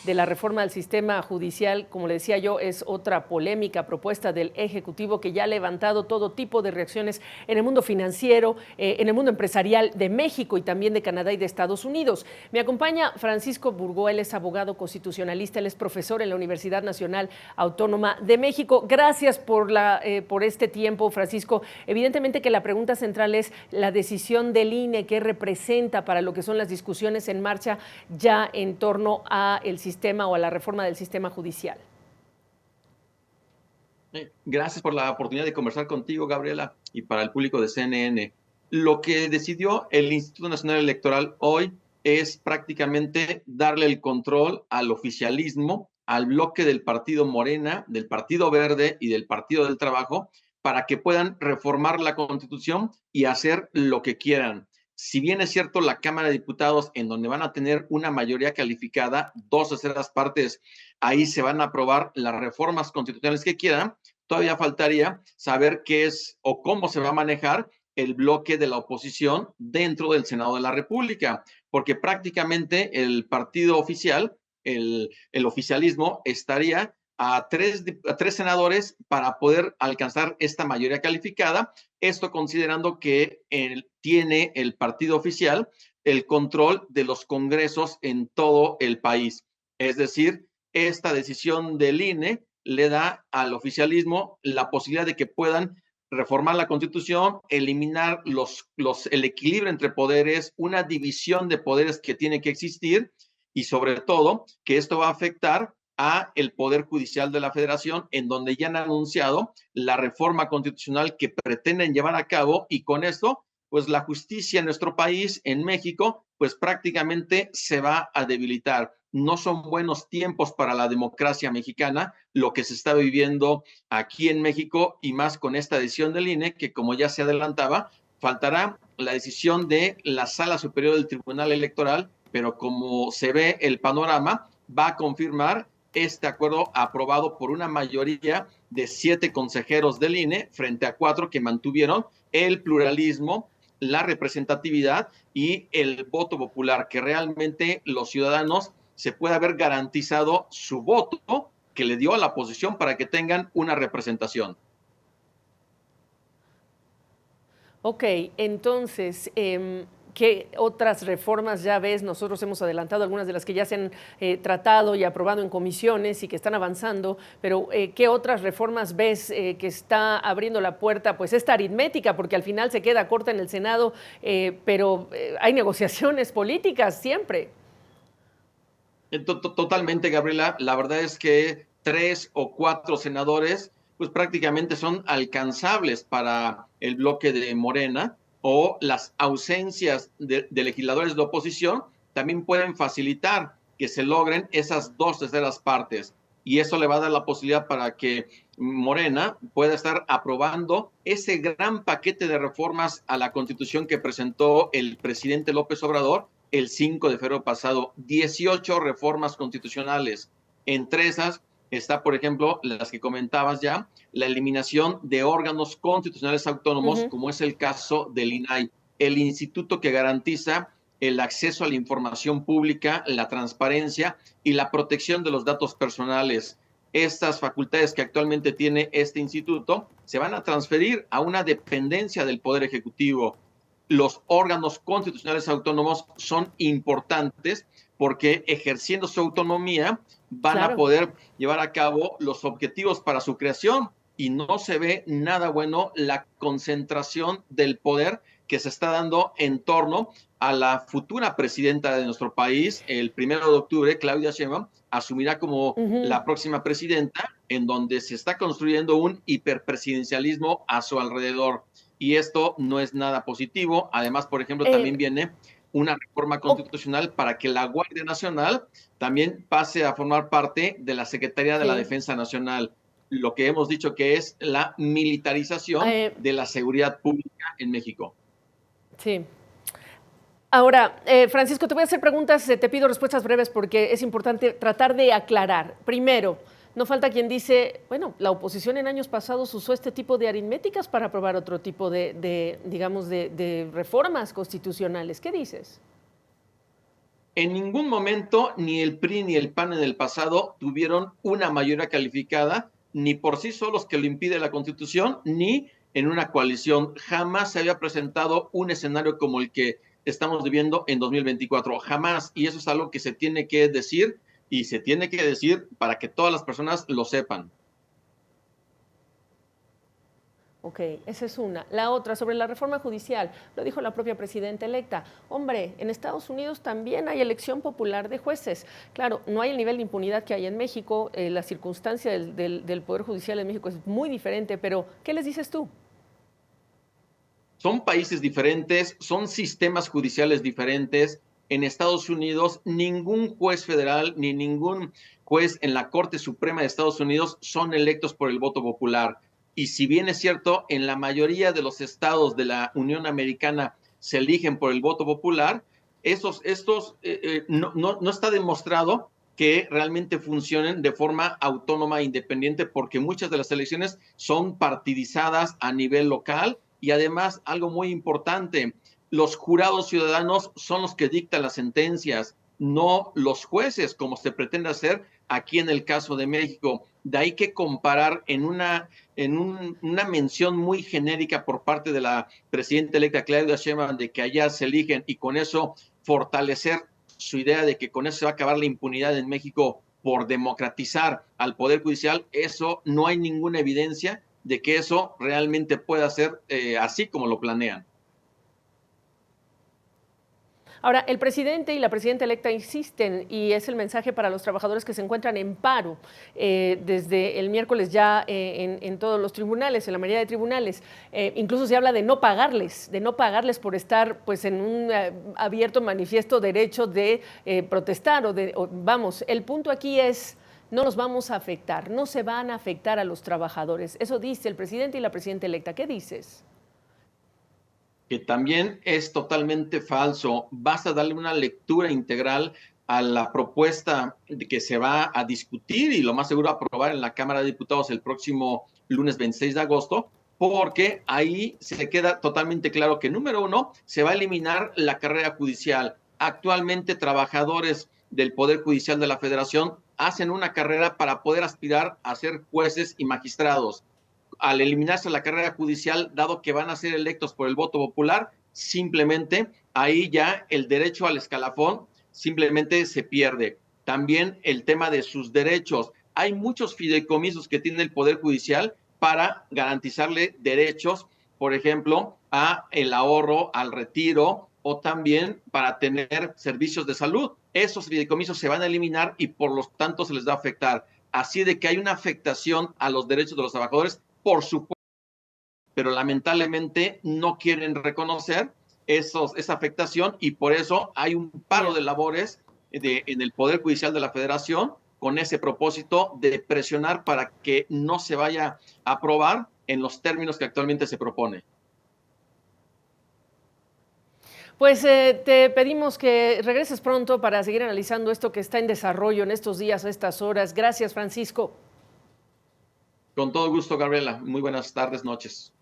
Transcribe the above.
de la reforma del sistema judicial, como le decía yo, es otra polémica propuesta del Ejecutivo que ya ha levantado todo tipo de reacciones en el mundo financiero, en el mundo empresarial de México y también de Canadá y de Estados Unidos. Me acompaña Francisco Burgó, él es abogado constitucionalista, él es profesor en la Universidad Nacional Autónoma de México. Gracias por este tiempo, Francisco. Evidentemente que la pregunta central es la decisión del INE que representa para lo que son las discusiones en marcha ya en torno a el sistema o a la reforma del sistema judicial. Gracias por la oportunidad de conversar contigo, Gabriela, y para el público de CNN. Lo que decidió el Instituto Nacional Electoral hoy es prácticamente darle el control al oficialismo, al bloque del partido Morena, del Partido Verde y del Partido del Trabajo, para que puedan reformar la Constitución y hacer lo que quieran. Si bien es cierto, la Cámara de Diputados, en donde van a tener una mayoría calificada, 2/3 partes, ahí se van a aprobar las reformas constitucionales que quieran, todavía faltaría saber qué es o cómo se va a manejar el bloque de la oposición dentro del Senado de la República, porque prácticamente el partido oficial, el oficialismo, estaría a tres senadores para poder alcanzar esta mayoría calificada, esto considerando que tiene el partido oficial el control de los congresos en todo el país. Es decir, esta decisión del INE le da al oficialismo la posibilidad de que puedan reformar la Constitución, eliminar el equilibrio entre poderes, una división de poderes que tiene que existir y sobre todo que esto va a afectar a el Poder Judicial de la Federación, en donde ya han anunciado la reforma constitucional que pretenden llevar a cabo y con esto, pues la justicia en nuestro país, en México, pues prácticamente se va a debilitar. No son buenos tiempos para la democracia mexicana, lo que se está viviendo aquí en México y más con esta decisión del INE, que como ya se adelantaba, faltará la decisión de la Sala Superior del Tribunal Electoral, pero como se ve el panorama, va a confirmar este acuerdo aprobado por una mayoría de 7 consejeros del INE frente a 4 que mantuvieron el pluralismo, la representatividad y el voto popular, que realmente los ciudadanos se pueda haber garantizado su voto que le dio a la oposición para que tengan una representación. Ok, entonces, ¿qué otras reformas ya ves? Nosotros hemos adelantado algunas de las que ya se han tratado y aprobado en comisiones y que están avanzando, pero ¿qué otras reformas ves que está abriendo la puerta? Pues esta aritmética, porque al final se queda corta en el Senado, pero hay negociaciones políticas siempre. Totalmente, Gabriela. La verdad es que 3 o 4 senadores, pues prácticamente son alcanzables para el bloque de Morena, o las ausencias de legisladores de oposición también pueden facilitar que se logren esas 2/3 partes. Y eso le va a dar la posibilidad para que Morena pueda estar aprobando ese gran paquete de reformas a la Constitución que presentó el presidente López Obrador el 5 de febrero pasado, 18 reformas constitucionales. Entre esas está, por ejemplo, las que comentabas ya, la eliminación de órganos constitucionales autónomos, como es el caso del INAI, el instituto que garantiza el acceso a la información pública, la transparencia y la protección de los datos personales. Estas facultades que actualmente tiene este instituto se van a transferir a una dependencia del Poder Ejecutivo. Los órganos constitucionales autónomos son importantes porque ejerciendo su autonomía van a poder llevar a cabo los objetivos para su creación y no se ve nada bueno la concentración del poder que se está dando en torno a la futura presidenta de nuestro país. El 1 de octubre, Claudia Sheinbaum asumirá como la próxima presidenta, en donde se está construyendo un hiperpresidencialismo a su alrededor. Y esto no es nada positivo. Además, por ejemplo, también viene una reforma constitucional para que la Guardia Nacional también pase a formar parte de la Secretaría de la Defensa Nacional, lo que hemos dicho que es la militarización de la seguridad pública en México. Sí. Ahora, Francisco, te voy a hacer preguntas, te pido respuestas breves porque es importante tratar de aclarar. Primero, no falta quien dice, bueno, la oposición en años pasados usó este tipo de aritméticas para aprobar otro tipo digamos, de reformas constitucionales. ¿Qué dices? En ningún momento ni el PRI ni el PAN en el pasado tuvieron una mayoría calificada, ni por sí solos que lo impide la Constitución, ni en una coalición. Jamás se había presentado un escenario como el que estamos viviendo en 2024. Jamás. Y eso es algo que se tiene que decir y se tiene que decir para que todas las personas lo sepan. Ok, esa es una. La otra, sobre la reforma judicial, lo dijo la propia presidenta electa. Hombre, en Estados Unidos también hay elección popular de jueces. Claro, no hay el nivel de impunidad que hay en México, la circunstancia del Poder Judicial en México es muy diferente, pero ¿qué les dices tú? Son países diferentes, son sistemas judiciales diferentes. En Estados Unidos, ningún juez federal ni ningún juez en la Corte Suprema de Estados Unidos son electos por el voto popular. Y si bien es cierto, en la mayoría de los estados de la Unión Americana se eligen por el voto popular, no está demostrado que realmente funcionen de forma autónoma e independiente, porque muchas de las elecciones son partidizadas a nivel local. Y además, algo muy importante, los jurados ciudadanos son los que dictan las sentencias, no los jueces, como se pretende hacer aquí en el caso de México. De ahí que comparar una mención muy genérica por parte de la presidenta electa Claudia Sheinbaum de que allá se eligen y con eso fortalecer su idea de que con eso se va a acabar la impunidad en México por democratizar al Poder Judicial. Eso no hay ninguna evidencia de que eso realmente pueda ser así como lo planean. Ahora, el presidente y la presidenta electa insisten, y es el mensaje para los trabajadores que se encuentran en paro desde el miércoles ya en todos los tribunales, en la mayoría de tribunales. Incluso se habla de no pagarles por estar pues, en un abierto manifiesto derecho de protestar. Vamos, el punto aquí es, no nos vamos a afectar, no se van a afectar a los trabajadores. Eso dice el presidente y la presidenta electa. ¿Qué dices? Que también es totalmente falso. Basta darle una lectura integral a la propuesta que se va a discutir y lo más seguro aprobar en la Cámara de Diputados el próximo lunes 26 de agosto, porque ahí se queda totalmente claro que, número uno, se va a eliminar la carrera judicial. Actualmente, trabajadores del Poder Judicial de la Federación hacen una carrera para poder aspirar a ser jueces y magistrados. Al eliminarse la carrera judicial, dado que van a ser electos por el voto popular, simplemente ahí ya el derecho al escalafón simplemente se pierde. También el tema de sus derechos. Hay muchos fideicomisos que tiene el Poder Judicial para garantizarle derechos, por ejemplo, a el ahorro, al retiro o también para tener servicios de salud. Esos fideicomisos se van a eliminar y por lo tanto se les va a afectar. Así de que hay una afectación a los derechos de los trabajadores, por supuesto, pero lamentablemente no quieren reconocer esa afectación y por eso hay un paro de labores en el Poder Judicial de la Federación con ese propósito de presionar para que no se vaya a aprobar en los términos que actualmente se propone. Pues te pedimos que regreses pronto para seguir analizando esto que está en desarrollo en estos días, a estas horas. Gracias, Francisco. Con todo gusto, Gabriela. Muy buenas tardes, noches.